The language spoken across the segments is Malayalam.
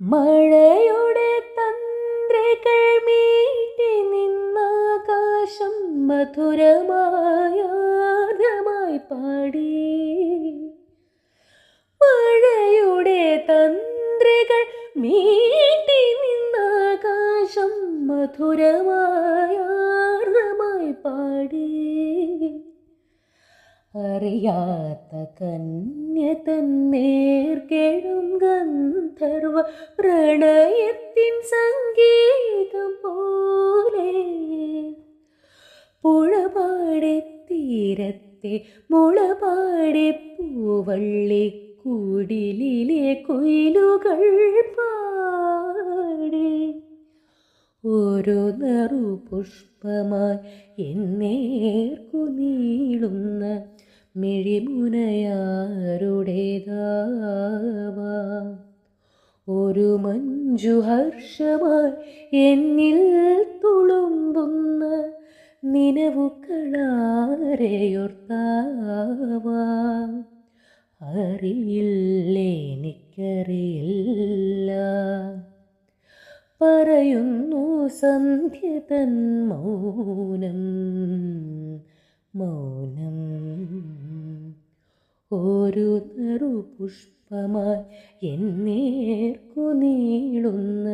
മഴയുടെ തന്ത്രികൾ മീട്ടി നിന്നാകാശം മധുരമായി പാടി. മഴയുടെ തന്ത്രികൾ മീട്ടി നിന്നാകാശം മധുരമായി പാടി. അറിയാത്ത കന്യ തന്നേർക്കെഴും ഗന്ധർവ പ്രണയത്തിൻ സംഗീതം പോലെ പുഴപാടി തീരത്തെ മുളപാടി പൂവള്ളി കുടിലിലെ കുയിലുകൾ പാടി. ഒരു നറുപുഷ്പമായി എന്നേർക്കു നീളുന്ന മിഴിമുനയാരുടേതാവാം. ഒരു മഞ്ജുഹർഷമായി എന്നിൽ തുളുമ്പുന്ന നിലവുകളാരെയോർത്താവാം. അറിയില്ലെനിക്കറിയില്ല, പറയുന്നു സന്ധ്യ തൻ മൗനം മൗനം. ഒരു നറുപുഷ്പമായി എന്നേർക്കു നീളുന്ന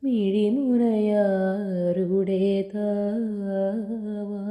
മിഴിമുനയാരുടേതാവാം.